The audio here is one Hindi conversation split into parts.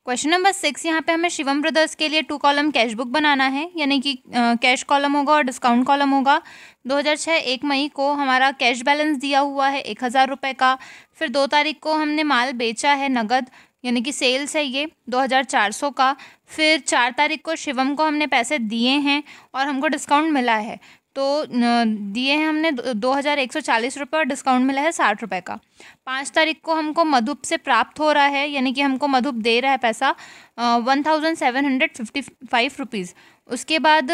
क्वेश्चन नंबर 6, यहाँ पे हमें शिवम ब्रदर्स के लिए 2 कॉलम कैश बुक बनाना है, यानी कि कैश कॉलम होगा और डिस्काउंट कॉलम होगा। 2006 1 मई को हमारा कैश बैलेंस दिया हुआ है 1000 रुपये का। फिर 2 तारीख को हमने माल बेचा है नगद, यानी कि सेल्स है ये 2400 का। फिर 4 तारीख को शिवम को हमने पैसे दिए हैं और हमको डिस्काउंट मिला है, तो दिए हैं हमने 2140 रुपये और डिस्काउंट मिला है 60 रुपये का। 5 तारीख को हमको मधुप से प्राप्त हो रहा है, यानी कि हमको मधुप दे रहा है पैसा 1755 रुपीज़। उसके बाद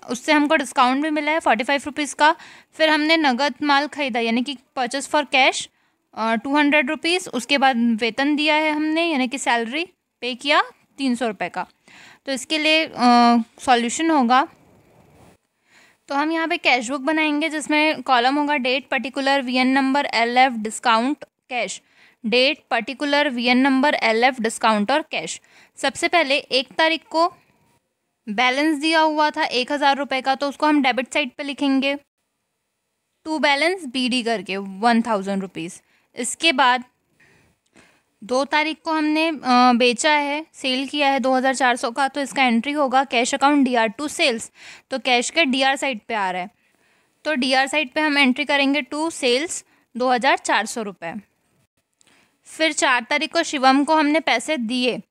उससे हमको डिस्काउंट भी मिला है 45 रुपीज़ का। फिर हमने नगद माल खरीदा, यानी कि परचेस फॉर कैश 200 रुपीज़। उसके बाद वेतन दिया है हमने, यानी कि सैलरी पे किया 300 रुपये का। तो इसके लिए सॉल्यूशन होगा, तो हम यहाँ पे कैश बुक बनाएंगे जिसमें कॉलम होगा date particular VN number LF discount cash, date particular VN number LF discount और कैश। सबसे पहले 1 तारीख को बैलेंस दिया हुआ था 1000 रुपये का, तो उसको हम डेबिट साइड पे लिखेंगे टू बैलेंस BD करके 1000 रुपीज़। इसके बाद 2 तारीख को हमने बेचा है, सेल किया है 2400 का, तो इसका एंट्री होगा cash account DR to sales. तो कैश के DR साइड पे आ रहा है, तो DR साइड पे हम एंट्री करेंगे टू सेल्स 2400 रुपये। फिर 4 तारीख को शिवम को हमने पैसे दिए,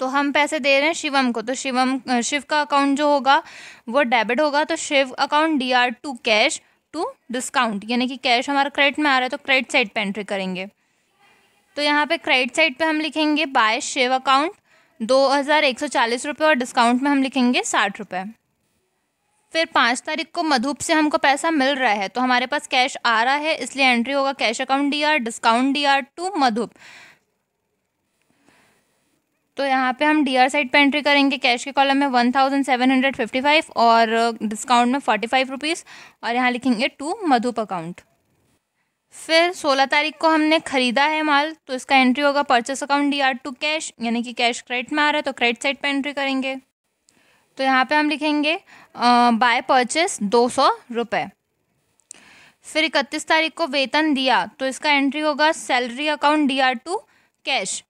तो हम पैसे दे रहे हैं शिवम को, तो शिव का अकाउंट जो होगा वो डेबिट होगा। तो Shiv account DR to cash to discount, यानी कि कैश हमारा क्रेडिट में आ रहा है तो क्रेडिट साइड पे एंट्री करेंगे। तो यहाँ पे क्रेडिट साइड पे हम लिखेंगे बाय शिव अकाउंट 2140 रुपये और डिस्काउंट में हम लिखेंगे 60 रुपये। फिर 5 तारीख को मधुप से हमको पैसा मिल रहा है, तो हमारे पास कैश आ रहा है, इसलिए एंट्री होगा cash account DR discount DR to Madhup. तो यहाँ पे हम DR साइड पे एंट्री करेंगे, कैश के कॉलम में 1755 और डिस्काउंट में 45 रुपीज़, और यहाँ लिखेंगे टू मधुप अकाउंट। फिर 16 तारीख को हमने ख़रीदा है माल, तो इसका एंट्री होगा purchase account DR to cash, यानी कि कैश क्रेडिट में आ रहा है तो क्रेडिट साइड पे एंट्री करेंगे। तो यहाँ पे हम लिखेंगे बाय परचेस 200 रुपये। फिर 31 तारीख को वेतन दिया, तो इसका एंट्री होगा salary account DR to cash,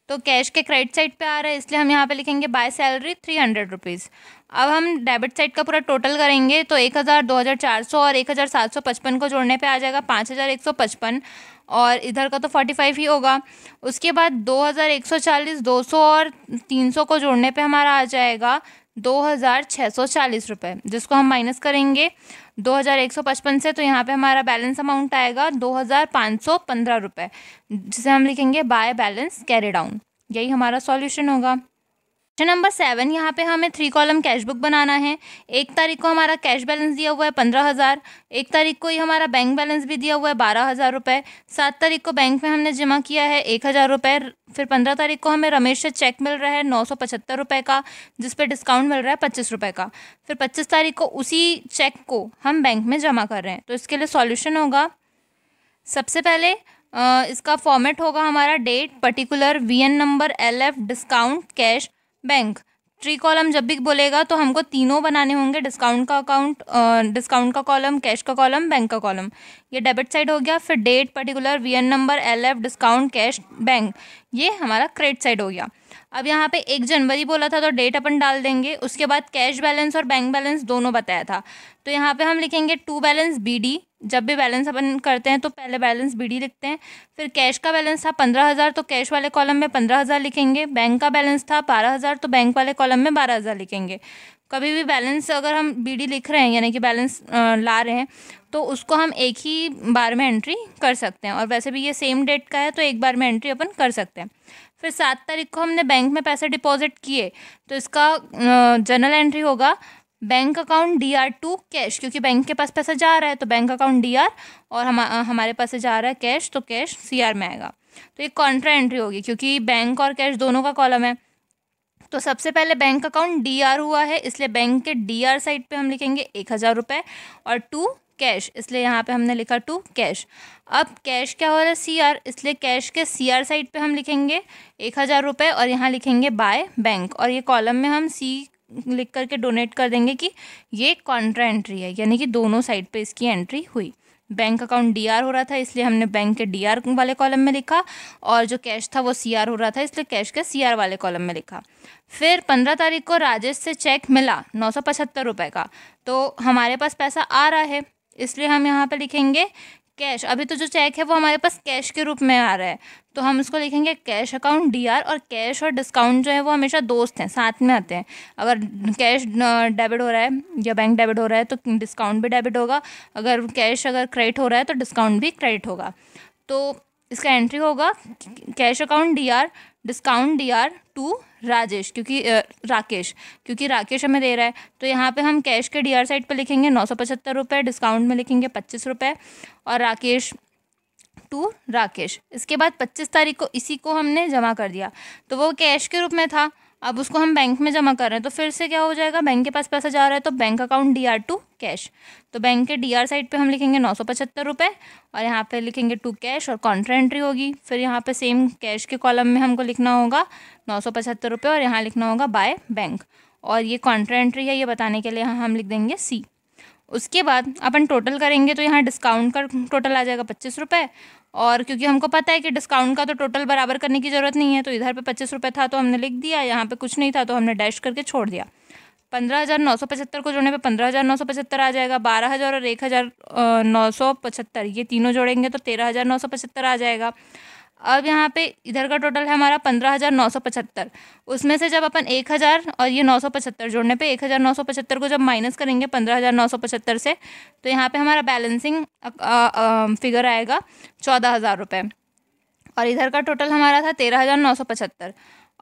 तो कैश के क्रेडिट साइड पे आ रहा है इसलिए हम यहाँ पे लिखेंगे बाय सैलरी 300 रुपीज़। अब हम डेबिट साइड का पूरा टोटल करेंगे, तो 1000, 2400 और 1755 को जोड़ने पे आ जाएगा 5155, और इधर का तो 45 ही होगा। उसके बाद 2140, 200 और 300 को जोड़ने पे हमारा आ जाएगा 2640 रुपये, जिसको हम माइनस करेंगे 2155 से, तो यहाँ पे हमारा बैलेंस अमाउंट आएगा 2515 रुपये, जिसे हम लिखेंगे बाय बैलेंस कैरी डाउन। यही हमारा सॉल्यूशन होगा। क्वेश्चन नंबर 7, यहाँ पे हमें 3 कॉलम कैश बुक बनाना है। 1 तारीख को हमारा कैश बैलेंस दिया हुआ है 15,000। 1 तारीख को ही हमारा बैंक बैलेंस भी दिया हुआ है 12,000 रुपये। 7 तारीख को बैंक में हमने जमा किया है 1000 रुपये। फिर 15 तारीख को हमें रमेश से चेक मिल रहा है 975 रुपये का, जिस पे डिस्काउंट मिल रहा है 25 रुपये का। फिर 25 तारीख को उसी चेक को हम बैंक में जमा कर रहे हैं, तो इसके लिए सॉल्यूशन होगा। सबसे पहले इसका फॉर्मेट होगा हमारा date particular VN number LF discount cash bank. 3 column जब भी बोलेगा तो हमको तीनों बनाने होंगे, डिस्काउंट का अकाउंट, डिस्काउंट का कॉलम, कैश का कॉलम, बैंक का कॉलम। ये डेबिट साइड हो गया। फिर date particular VN number LF discount cash bank, ये हमारा क्रेडिट साइड हो गया। अब यहाँ पे 1 जनवरी बोला था तो डेट अपन डाल देंगे। उसके बाद कैश बैलेंस और बैंक बैलेंस दोनों बताया था, तो यहाँ पे हम लिखेंगे टू बैलेंस BD। जब भी बैलेंस अपन करते हैं तो पहले बैलेंस BD लिखते हैं। फिर कैश का बैलेंस था 15,000, तो कैश वाले कॉलम में 15,000 लिखेंगे। बैंक का बैलेंस था 12,000, तो बैंक वाले कॉलम में 12,000 लिखेंगे। कभी भी बैलेंस अगर हम BD लिख रहे हैं, यानी कि बैलेंस ला रहे हैं, तो उसको हम एक ही बार में एंट्री कर सकते हैं, और वैसे भी ये सेम डेट का है तो एक बार में एंट्री अपन कर सकते हैं। फिर 7 तारीख को हमने बैंक में पैसे डिपॉजिट किए, तो इसका जनरल एंट्री होगा bank account DR to cash, क्योंकि बैंक के पास पैसा जा रहा है तो बैंक अकाउंट DR, और हमारे पास से जा रहा है कैश, तो कैश CR में आएगा। तो ये कॉन्ट्रा एंट्री होगी, क्योंकि बैंक और कैश दोनों का कॉलम है। तो सबसे पहले बैंक अकाउंट DR हुआ है, इसलिए बैंक के DR साइड पे हम लिखेंगे 1000 रुपये, और टू कैश, इसलिए यहाँ पे हमने लिखा टू कैश। अब कैश क्या हो रहा है CR, इसलिए कैश के CR साइड पे हम लिखेंगे 1000 रुपये, और यहाँ लिखेंगे बाय बैंक, और ये कॉलम में हम C लिख करके डोनेट कर देंगे कि ये कॉन्ट्रा एंट्री है, यानी कि दोनों साइड पे इसकी एंट्री हुई। बैंक अकाउंट DR हो रहा था इसलिए हमने बैंक के DR वाले कॉलम में लिखा, और जो कैश था वो CR हो रहा था इसलिए कैश के CR वाले कॉलम में लिखा। फिर 15 तारीख को राजेश से चेक मिला 975 रुपये का, तो हमारे पास पैसा आ रहा है इसलिए हम यहाँ पे लिखेंगे कैश। अभी तो जो चेक है वो हमारे पास कैश के रूप में आ रहा है, तो हम इसको लिखेंगे कैश अकाउंट DR। और कैश और डिस्काउंट जो है वो हमेशा दोस्त हैं, साथ में आते हैं। अगर कैश डेबिट हो रहा है या बैंक डेबिट हो रहा है तो डिस्काउंट भी डेबिट होगा, अगर कैश अगर क्रेडिट हो रहा है तो डिस्काउंट भी क्रेडिट होगा। तो इसका एंट्री होगा cash account DR, discount DR to Rajesh, क्योंकि राकेश हमें दे रहा है, तो यहाँ पे हम कैश के DR साइड पे लिखेंगे 975 रुपये, डिस्काउंट में लिखेंगे 25 रुपये, और राकेश टू राकेश। इसके बाद 25 तारीख को इसी को हमने जमा कर दिया, तो वो कैश के रूप में था, अब उसको हम बैंक में जमा कर रहे हैं, तो फिर से क्या हो जाएगा, बैंक के पास पैसा जा रहा है तो bank account DR to cash. तो बैंक के DR साइड पे हम लिखेंगे 975 रुपये, और यहाँ पे लिखेंगे टू कैश, और कॉन्ट्रा एंट्री होगी। फिर यहाँ पे सेम कैश के कॉलम में हमको लिखना होगा 975 रुपये, और यहाँ लिखना होगा बाय बैंक, और ये कॉन्ट्रा एंट्री है ये बताने के लिए यहाँ हम लिख देंगे C। उसके बाद अपन टोटल करेंगे तो यहाँ डिस्काउंट का टोटल आ जाएगा 25 रुपये, और क्योंकि हमको पता है कि डिस्काउंट का तो टोटल बराबर करने की ज़रूरत नहीं है, तो इधर पे 25 रुपये था तो हमने लिख दिया, यहाँ पे कुछ नहीं था तो हमने डैश करके छोड़ दिया। 15,975 को जोड़ने पे 15,975 आ जाएगा, 12,000 और 1,975 ये तीनों जोड़ेंगे तो 13,975 आ जाएगा। अब यहाँ पे इधर का टोटल है हमारा 15,975, उसमें से जब अपन 1,000 और ये 975 जोड़ने पे 1,975 को जब माइनस करेंगे 15,975 से, तो यहाँ पे हमारा बैलेंसिंग फिगर आएगा 14,000 रुपये, और इधर का टोटल हमारा था 13,975।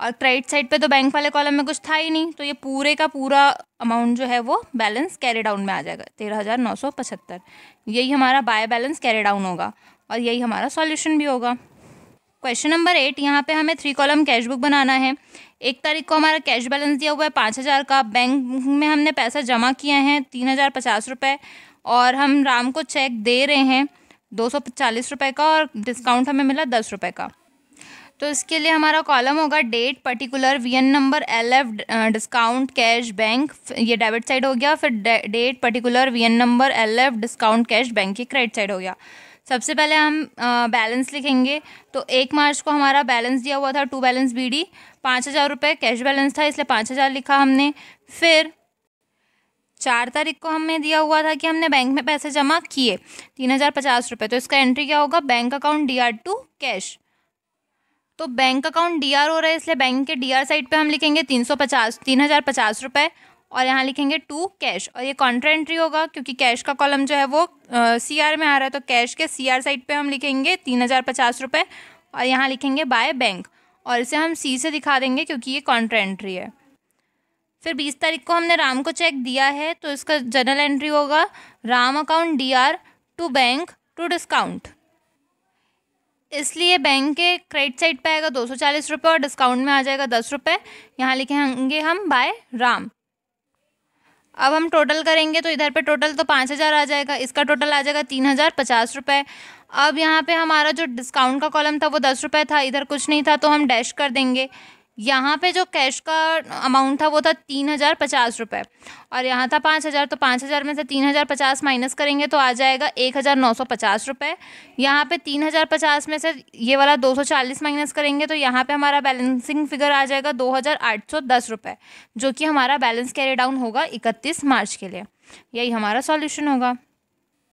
और क्रेडिट साइड पे तो बैंक वाले कॉलम में कुछ था ही नहीं, तो ये पूरे का पूरा अमाउंट जो है वो बैलेंस कैरी डाउन में आ जाएगा 13,975। यही हमारा बाय बैलेंस कैरी डाउन होगा, और यही हमारा सॉल्यूशन भी होगा। क्वेश्चन नंबर 8, यहाँ पे हमें 3 कॉलम कैश बुक बनाना है। 1 तारीख को हमारा कैश बैलेंस दिया हुआ है 5,000 का, बैंक में हमने पैसा जमा किए हैं 3,050 रुपये, और हम राम को चेक दे रहे हैं 240 रुपये का, और डिस्काउंट हमें मिला 10 रुपये का। तो इसके लिए हमारा कॉलम होगा date particular VN number LF discount cash bank, ये डेबिट साइड हो गया। फिर date particular VN number LF discount cash bank की क्रेडिट साइड हो गया। सबसे पहले हम बैलेंस लिखेंगे, तो 1 मार्च को हमारा बैलेंस दिया हुआ था टू बैलेंस BD 5,000 रुपये कैश बैलेंस था इसलिए 5,000 लिखा हमने। फिर 4 तारीख को हमें दिया हुआ था कि हमने बैंक में पैसे जमा किए 3,050 रुपये, तो इसका एंट्री क्या होगा, bank account DR to cash. तो बैंक अकाउंट DR हो रहा है इसलिए बैंक के DR साइड पे हम लिखेंगे 3,050 रुपये, और यहाँ लिखेंगे टू कैश, और ये कॉन्ट्रा एंट्री होगा क्योंकि कैश का कॉलम जो है वो CR में आ रहा है, तो कैश के CR साइड पे हम लिखेंगे 3,050 रुपये, और यहाँ लिखेंगे बाय बैंक, और इसे हम C से दिखा देंगे क्योंकि ये कॉन्ट्रा एंट्री है। फिर 20 तारीख को हमने राम को चेक दिया है, तो इसका जनरल एंट्री होगा Ram account DR to bank to discount, इसलिए बैंक के क्रेडिट साइड पे आएगा 240 रुपये और डिस्काउंट में आ जाएगा 10 रुपये। यहाँ लिखेंगे हम बाय राम। अब हम टोटल करेंगे तो इधर पे टोटल तो 5,000 आ जाएगा, इसका टोटल आ जाएगा 3,050 रुपये। अब यहाँ पे हमारा जो डिस्काउंट का कॉलम था वो 10 रुपये था, इधर कुछ नहीं था तो हम डैश कर देंगे। यहाँ पे जो कैश का अमाउंट था वो था 3,050 रुपये, और यहाँ था 5,000, तो 5,000 में से 3,050 माइनस करेंगे तो आ जाएगा 1,950 रुपये। यहाँ पे 3,050 में से ये वाला 240 माइनस करेंगे तो यहाँ पे हमारा बैलेंसिंग फिगर आ जाएगा 2,810 रुपये, जो कि हमारा बैलेंस कैरी डाउन होगा 31 मार्च के लिए। यही हमारा सॉल्यूशन होगा।